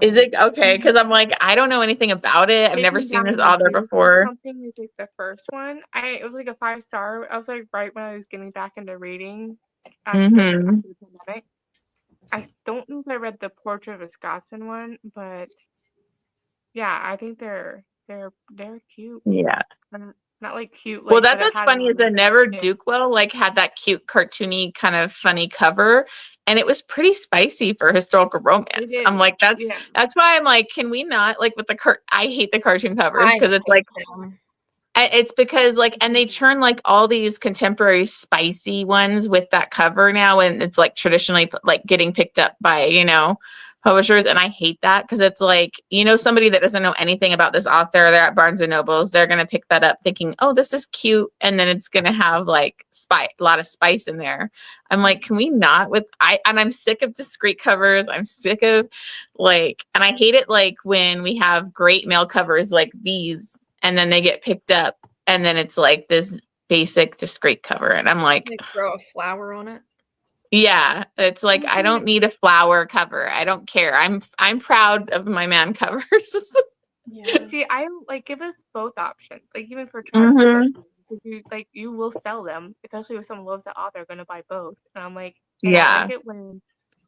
Is it okay? Because I'm like, I don't know anything about it. I've never seen this author before. Something is like the first one. It was like a 5-star. I was like right when I was getting back into reading after the pandemic. I don't know if I read the Portrait of a Scotsman one, but yeah, I think they're cute. Yeah. Not like cute. Well, that's what's funny is that Never Duke Well like had that cute cartoony kind of funny cover, and it was pretty spicy for historical romance. I'm like, that's why I'm like, can we not like with the I hate the cartoon covers because it's like it's because like, and they churn like all these contemporary spicy ones with that cover now, and it's like traditionally like getting picked up by publishers, and I hate that because it's like, somebody that doesn't know anything about this author, they're at Barnes and Nobles, they're going to pick that up thinking, oh, this is cute, and then it's going to have like a lot of spice in there. I'm like, can we not and I'm sick of discreet covers. I'm sick of like, and I hate it like when we have great mail covers like these and then they get picked up and then it's like this basic discreet cover, and I'm like, throw a flower on it. Yeah, it's like I don't need a flower cover. I don't care. I'm proud of my man covers. Yeah. See, I like give us both options. Like even for trial, you will sell them, especially if someone loves the author, going to buy both. And I'm like, I like it when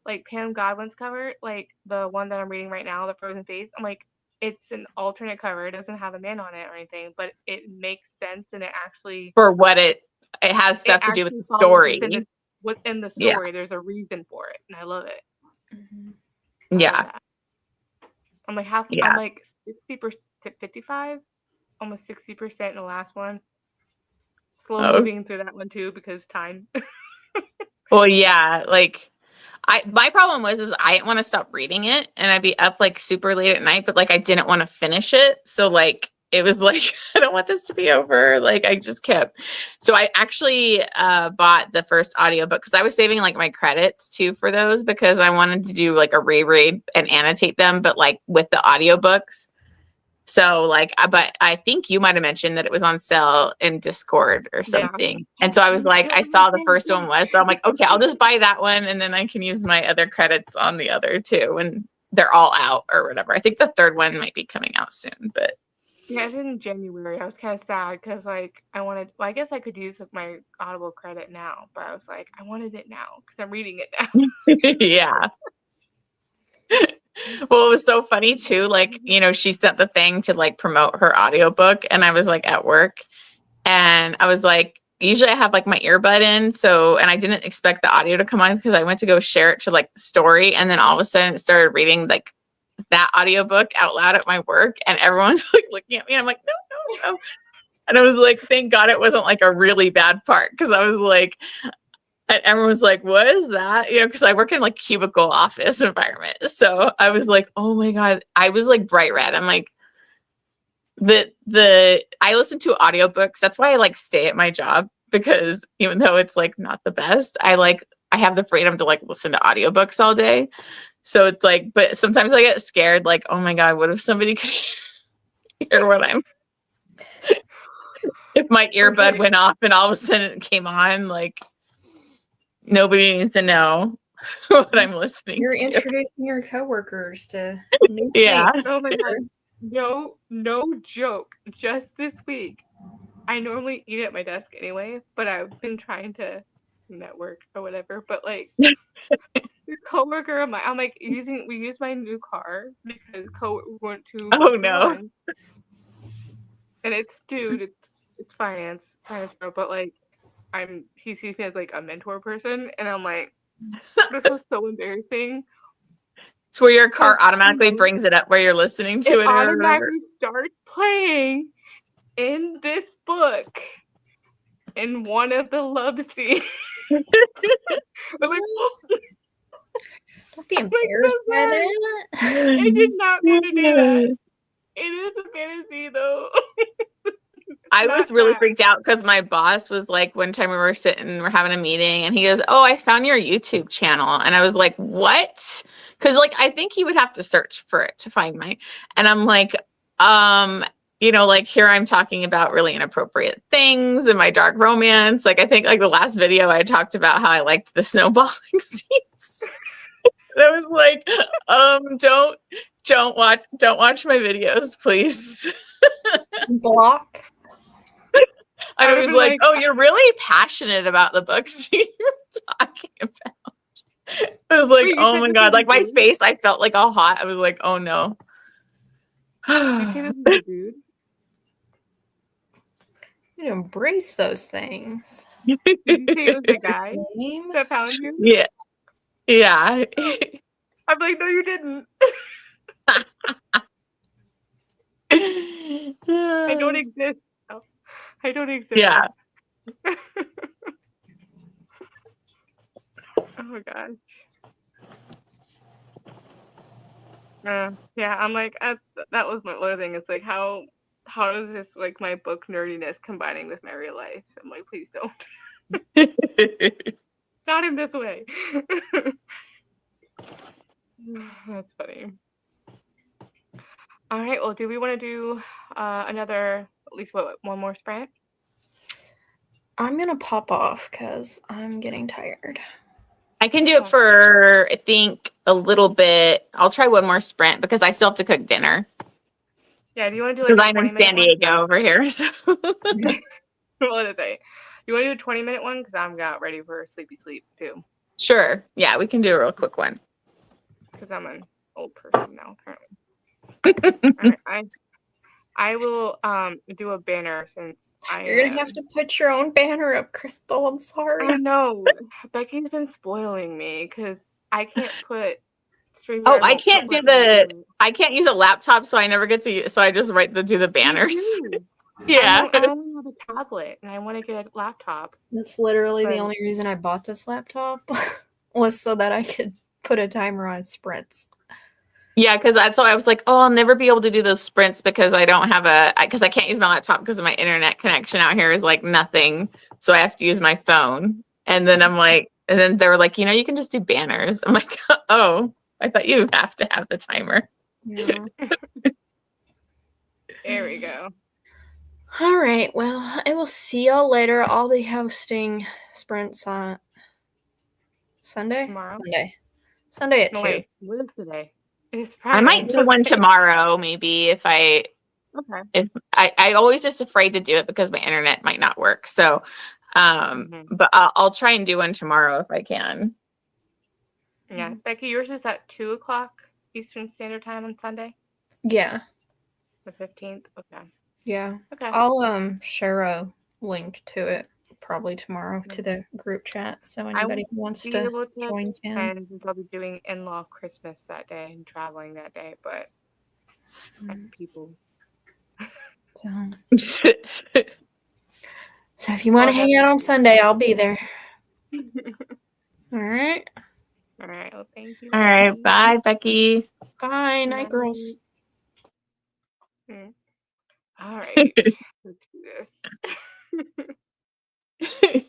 like Pam Godwin's cover, like the one that I'm reading right now, The Frozen Face. I'm like, it's an alternate cover. It doesn't have a man on it or anything, but it makes sense and it actually for what it has stuff to do with the story. Within the story, there's a reason for it, and I love it. Yeah, I'm like I'm like 60%, 55, almost 60% in the last one. Slow moving through that one too because time. Well, yeah, like my problem is I didn't want to stop reading it, and I'd be up like super late at night, but like I didn't want to finish it, so like it was like, I don't want this to be over. Like I just kept, so I actually bought the first audiobook because I was saving like my credits too for those because I wanted to do like a reread and annotate them, but like with the audiobooks. So like, but I think you might have mentioned that it was on sale in Discord or something. And so I was like, I saw the first one was, so I'm like, okay, I'll just buy that one and then I can use my other credits on the other two and they're all out or whatever. I think the third one might be coming out soon, but. Yeah, it's in January. I was kind of sad because like I wanted, well, I guess I could use my Audible credit now, but I was like, I wanted it now because I'm reading it now. Yeah. Well, it was so funny too. Like, you know, she sent the thing to like promote her audiobook and I was like at work and I was like, usually I have like my earbud in. So, and I didn't expect the audio to come on because I went to go share it to like story. And then all of a sudden it started reading like that audiobook out loud at my work. And everyone's like looking at me and I'm like, no. And I was like, thank God it wasn't like a really bad part. Cause I was like, and everyone's like, what is that? You know, because I work in like cubicle office environment. So I was like, oh my God. I was like bright red. I'm like, I listen to audiobooks. That's why I like stay at my job because even though it's like not the best, I have the freedom to like listen to audiobooks all day. So it's like, but sometimes I get scared, like, oh my God, what if somebody could hear what I'm if my earbud went off and all of a sudden it came on, like nobody needs to know what I'm listening You're to. introducing your coworkers to new Yeah. things. Oh my God. No joke. Just this week, I normally eat at my desk anyway, but I've been trying to network or whatever. But like, the coworker of mine, I'm like we use my new car because we went to. Oh no. And it's finance, but like he sees me as like a mentor person, and I'm like, this was so embarrassing. It's where your car automatically brings it up where you're listening to it. It automatically starts playing in this book in one of the love scenes. I'm like, don't be embarrassed by that. I did not mean to do that. It is a fantasy though. I was really freaked out because my boss was like, one time we're having a meeting and he goes, oh, I found your YouTube channel. And I was like, what? Because like, I think he would have to search for it to find and I'm like, you know, like here I'm talking about really inappropriate things in my dark romance. Like I think like the last video I talked about how I liked the snowballing scenes. And I was like, don't watch my videos, please. Block. I was like, oh, you're really passionate about the books you're talking about. I was like, oh my God, like my face, I felt like all hot. I was like, oh no. You say this is a dude? You embrace those things. Did you say it was the guy that found you? Yeah. Yeah. I'm like, no, you didn't. I don't exist. I don't exist. Yeah. Oh my gosh. Yeah, I'm like, that was my other thing. It's like, how does this like my book nerdiness combining with my real life? I'm like, please don't. Not in this way. That's funny. All right. Well, do we want to do another, at least one more sprint? I'm gonna pop off because I'm getting tired. I can do it for, I think, a little bit. I'll try one more sprint because I still have to cook dinner. Yeah, do you want to do like I'm in San Diego over here. So. What did I say? You want to do a 20-minute one? Because I'm got ready for sleepy sleep too. Sure. Yeah, we can do a real quick one. Because I'm an old person now, apparently. Right, I will do a banner since You're gonna have to put your own banner up, Crystal. I'm sorry. I know. Becky's been spoiling me because I can't put streaming. Oh, I can't use a laptop, so I never get to so I just do the banners. Yeah. I only have a tablet and I want to get a laptop. That's literally the only reason I bought this laptop was so that I could put a timer on sprints. Yeah, because that's why I was like, oh, I'll never be able to do those sprints because I don't have because I can't use my laptop because my internet connection out here is like nothing. So I have to use my phone. And then I'm like, and then they were like, you can just do banners. I'm like, oh, I thought you have to have the timer. Yeah. There we go. All right. Well, I will see y'all later. I'll be hosting sprints on Sunday. Tomorrow? Sunday at No, 2. wait. What is today? It's I Friday. might do one tomorrow, maybe if Okay. I always just afraid to do it because my internet might not work. So, Mm-hmm. but I'll try and do one tomorrow if I can. Yeah. Becky, yours is at 2:00 Eastern Standard Time on Sunday, Yeah. the 15th. Okay. Yeah. Okay. I'll share a link to it probably tomorrow to the group chat so I anybody will who wants be to able to join can. attend since I'll be doing in-law Christmas that day and traveling that day, but people. So if you want to hang out on Sunday, I'll be there. All right. All right. Well, thank you. All right. Bye, Becky. Bye. Night, girls. All right. Let's do this.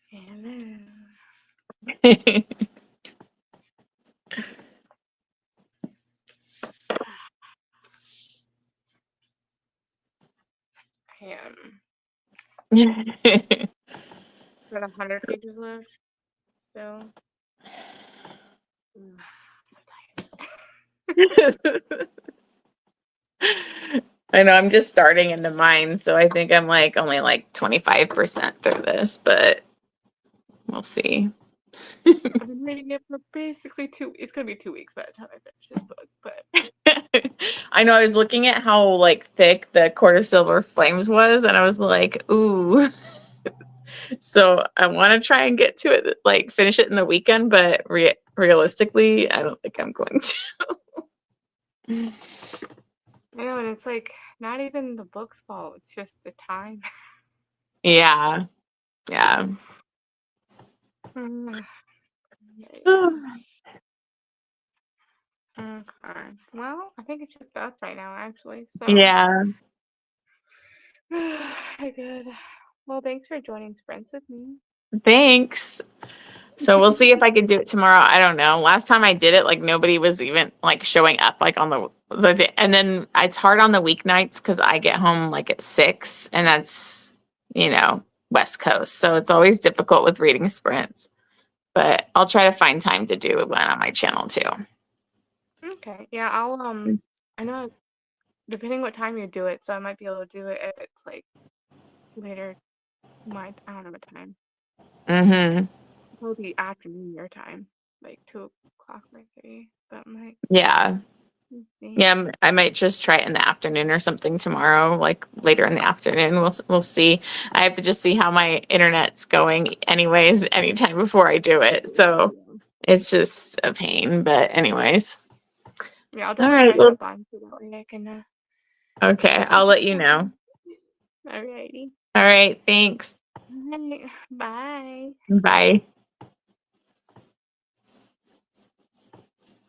Hello. Got 100 pages left. So. I know I'm just starting into mine, so I think I'm like only like 25% through this, but we'll see. I've been reading it for basically it's gonna be 2 weeks by the time I finish this book, but I know I was looking at how like thick the Court of Silver Flames was, and I was like, ooh. So I want to try and get to it, like finish it in the weekend, but realistically, I don't think I'm going to. I know, and it's like not even the book's fault, it's just the time. Yeah. Yeah. Okay. Well, I think it's just us right now, actually. So. Yeah. Good. Well, thanks for joining Sprints with me. Thanks. So we'll see if I can do it tomorrow. I don't know. Last time I did it, like nobody was even like showing up like on the day. And then it's hard on the weeknights because I get home like at 6, and that's, West Coast. So it's always difficult with reading sprints. But I'll try to find time to do one on my channel too. Okay. Yeah, I'll I know depending what time you do it, so I might be able to do it if it's like later I don't know what time. Mm-hmm. Probably afternoon your time, like 2 o'clock or 3. But I'm like, Yeah. let's see. Yeah, I might just try it in the afternoon or something tomorrow, like later in the afternoon. We'll see. I have to just see how my internet's going anyways, anytime before I do it. So it's just a pain, but anyways. Yeah, I'll All definitely right. try to Well, hop on so that way I can. okay, I'll let you know. Alrighty. All right. Thanks. Bye. Bye.